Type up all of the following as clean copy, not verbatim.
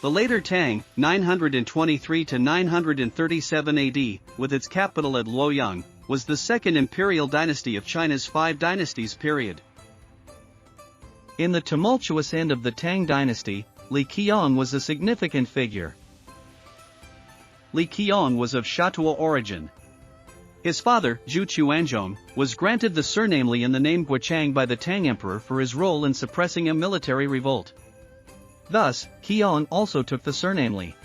The later Tang, 923 to 937 AD, with its capital at Luoyang, was the second imperial dynasty of China's five dynasties period. In the tumultuous end of the Tang dynasty, Li Qiang was a significant figure. Li Qiang was of Shatuo origin. His father, Zhu Chuanzhong, was granted the surname Li and the name Guochang by the Tang emperor for his role in suppressing a military revolt. Thus, Qiang also took the surname Li.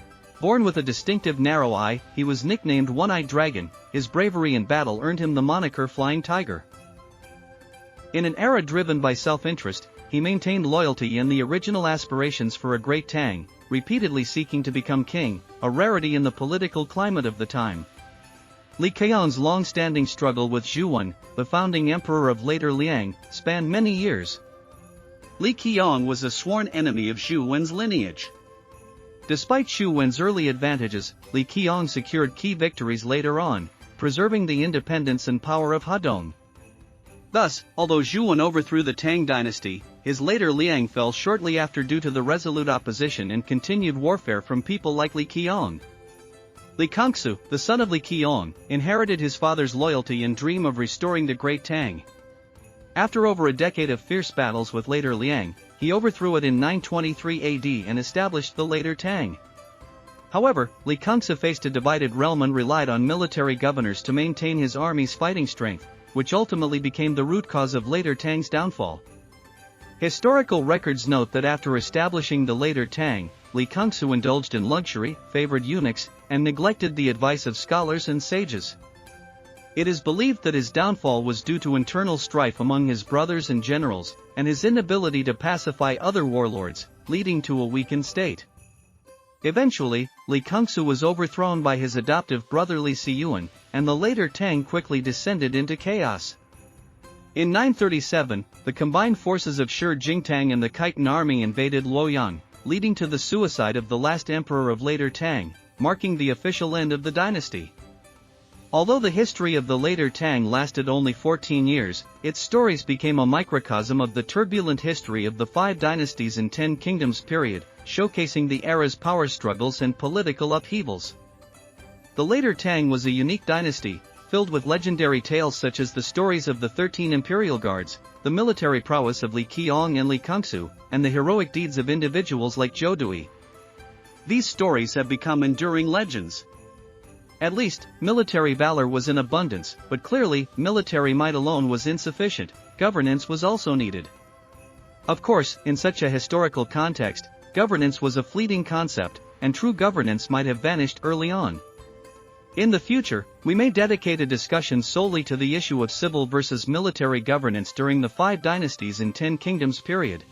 Born with a distinctive narrow eye, he was nicknamed One-Eyed Dragon. His bravery in battle earned him the moniker Flying Tiger. In an era driven by self-interest, he maintained loyalty and the original aspirations for a great Tang, repeatedly seeking to become king, a rarity in the political climate of the time. Li Qiang's long-standing struggle with Zhu Wen, the founding emperor of later Liang, spanned many years. Li Qiang was a sworn enemy of Zhu Wen's lineage. Despite Zhu Wen's early advantages, Li Qiang secured key victories later on, preserving the independence and power of Hedong. Thus, although Zhu Wen overthrew the Tang dynasty, his later Liang fell shortly after due to the resolute opposition and continued warfare from people like Li Qiang. Li Kangxu, the son of Li Qiang, inherited his father's loyalty and dream of restoring the Great Tang. After over a decade of fierce battles with later Liang, he overthrew it in 923 AD and established the later Tang. However, Li Kangxu faced a divided realm and relied on military governors to maintain his army's fighting strength, which ultimately became the root cause of later Tang's downfall. Historical records note that after establishing the later Tang, Li Kangxu indulged in luxury, favored eunuchs, and neglected the advice of scholars and sages. It is believed that his downfall was due to internal strife among his brothers and generals, and his inability to pacify other warlords, leading to a weakened state. Eventually, Li Kangxu was overthrown by his adoptive brother Li Siyuan, and the later Tang quickly descended into chaos. In 937, the combined forces of Shi Jingtang and the Khitan army invaded Luoyang, leading to the suicide of the last emperor of later Tang, marking the official end of the dynasty. Although the history of the later Tang lasted only 14 years, its stories became a microcosm of the turbulent history of the five dynasties and 10 kingdoms period, showcasing the era's power struggles and political upheavals. The later Tang was a unique dynasty, filled with legendary tales such as the stories of the 13 imperial guards, the military prowess of Li Qiang and Li Kangxu, and the heroic deeds of individuals like Zhou Dui. These stories have become enduring legends. At least, military valor was in abundance, but clearly, military might alone was insufficient. Governance was also needed. Of course, in such a historical context, governance was a fleeting concept, and true governance might have vanished early on. In the future, we may dedicate a discussion solely to the issue of civil versus military governance during the five dynasties and 10 kingdoms period.